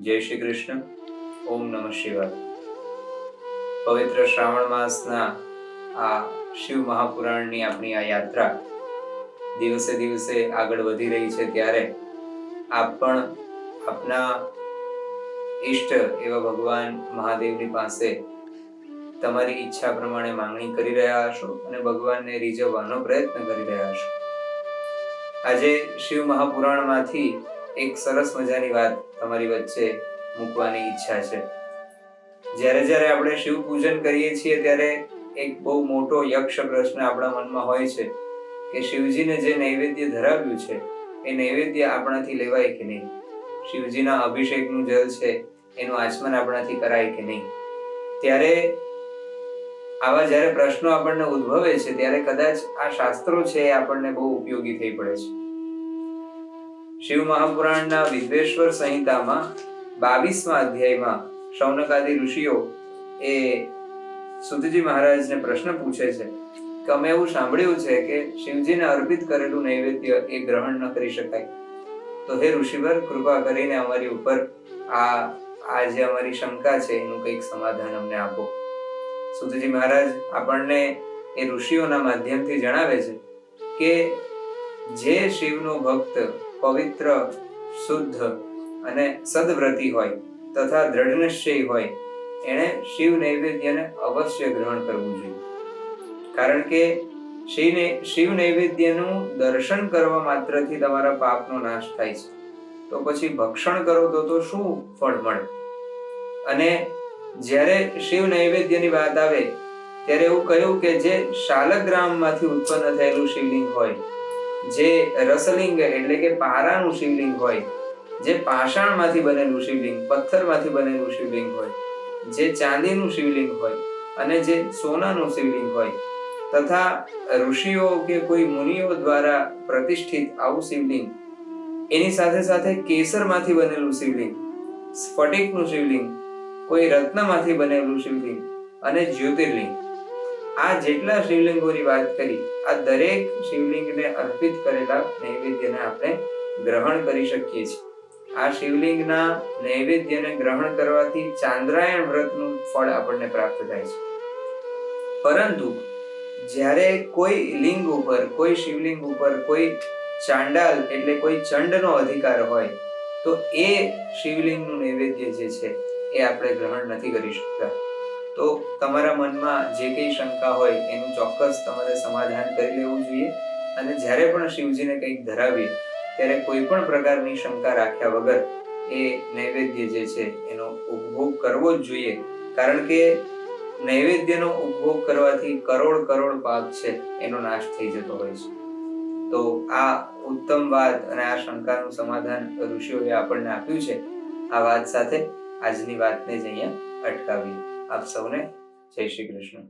જય શ્રી કૃષ્ણ. ઓમ નમઃ શિવાય. પવિત્ર શ્રાવણ માસના આ શિવ મહાપુરાણની આપણી આ યાત્રા દિવસે દિવસે આગળ વધી રહી છે, ત્યારે આપ પણ આપના ઈષ્ટ એવા ભગવાન મહાદેવની પાસે તમારી ઈચ્છા પ્રમાણે માંગણી કરી રહ્યા હશો અને ભગવાનને રીઝવવાનો પ્રયત્ન કરી રહ્યા હશો. આજે શિવ મહાપુરાણમાંથી એક સરસ મજાની વાત તમારી વચ્ચે મૂકવાની ઈચ્છા છે. જ્યારે આપણે શિવ પૂજન કરીએ છીએ ત્યારે એક બહુ મોટો યક્ષ પ્રશ્ન આપણા મનમાં હોય છે કે શિવજીને જે નૈવેદ્ય ધરાવ્યું છે એ નૈવેદ્ય આપણાથી લેવાય કે નહીં, શિવજીના અભિષેકનું જલ છે એનું આચમન આપણાથી કરાય કે નહીં. ત્યારે આવા જ્યારે પ્રશ્નો આપણને ઉદ્ભવે છે ત્યારે કદાચ આ શાસ્ત્રો છે એ આપણને બહુ ઉપયોગી થઈ પડે છે. શિવ મહાપુરાણના વિદ્વેશ્વર સંહિતામાં 22મા અધ્યાયમાં શૌનકાદિ ઋષિઓ એ સુતજી મહારાજને પ્રશ્ન પૂછે છે કે અમે એવું સાંભળ્યું છે કે શિવજીને અર્પિત કરેલું નૈવેદ્ય એ ગ્રહણ ન કરી શકાય, તો હે ઋષિવર, કૃપા કરીને અમારી ઉપર આ જે અમારી શંકા છે એનું કંઈક સમાધાન અમને આપો. સુતજી મહારાજ આપણને એ ઋષિઓના માધ્યમથી જણાવે છે કે જે શિવનો ભક્ત પવિત્ર, શુદ્ધ અને સદવ્રતી હોય તથા દ્રઢ નિશ્ચયી હોય એણે શિવ નૈવેદ્યને અવશ્ય ગ્રહણ કરવું જોઈએ. કારણ કે શિવ નૈવેદ્યનું દર્શન કરવા માત્રથી તમારા પાપનો નાશ થાય છે, તો પછી ભક્ષણ કરો તો શું ફળ મળે? અને જ્યારે શિવ નૈવેદ્યની વાત આવે ત્યારે એવું કહ્યું કે જે શાલગ્રામમાંથી ઉત્પન્ન થયેલું શિવલિંગ હોય, જે રસલિંગ એટલે કે પારાનું શિવલિંગ હોય, જે પાષાણમાંથી બનેલું શિવલિંગ, પથ્થરમાંથી બનેલું શિવલિંગ હોય, જે ચાંદીનું શિવલિંગ હોય અને જે સોનાનું શિવલિંગ હોય, તથા ઋષિઓ કે કોઈ મુનિઓ દ્વારા પ્રતિષ્ઠિત આવું શિવલિંગ, એની સાથે સાથે કેસરમાંથી બનેલું શિવલિંગ, સ્ફટિકનું શિવલિંગ, કોઈ રત્નમાંથી બનેલું શિવલિંગ અને જ્યોતિર્લિંગ, આ જેટલા શિવલિંગોની વાત કરી, આ દરેક શિવલિંગને અર્પિત કરેલા નૈવેદ્યને આપણે ગ્રહણ કરી શકીએ છીએ. આ શિવલિંગના નૈવેદ્યને ગ્રહણ કરવાથી ચાંદ્રાયણ વ્રતનું ફળ આપણને પ્રાપ્ત થાય છે. પરંતુ જ્યારે કોઈ લિંગ ઉપર, કોઈ શિવલિંગ ઉપર કોઈ ચાંડાલ એટલે કોઈ ચંડનો અધિકાર હોય તો એ શિવલિંગનું નૈવેદ્ય જે છે એ આપણે ગ્રહણ નથી કરી શકતા. તો તમારા મનમાં જે કંઈ શંકા હોય એનું ચોક્કસ તમારે સમાધાન કરી લેવું જોઈએ. અને જ્યારે પણ શિવજીને કંઈક ધરાવીએ ત્યારે કોઈ પણ પ્રકારની શંકા રાખ્યા વગર એ નૈવેદ્ય જે છે એનો ઉપભોગ કરવો જ જોઈએ. કારણ કે નૈવેદ્યનો ઉપભોગ કરવાથી કરોડ પાપ છે એનો નાશ થઈ જતો હોય છે. તો આ ઉત્તમ વાત અને આ શંકાનું સમાધાન ઋષિઓએ આપણને આપ્યું છે. આ વાત સાથે આજની વાતને જ અહીંયા અટકાવીએ. આપ સૌને જય શ્રી કૃષ્ણ.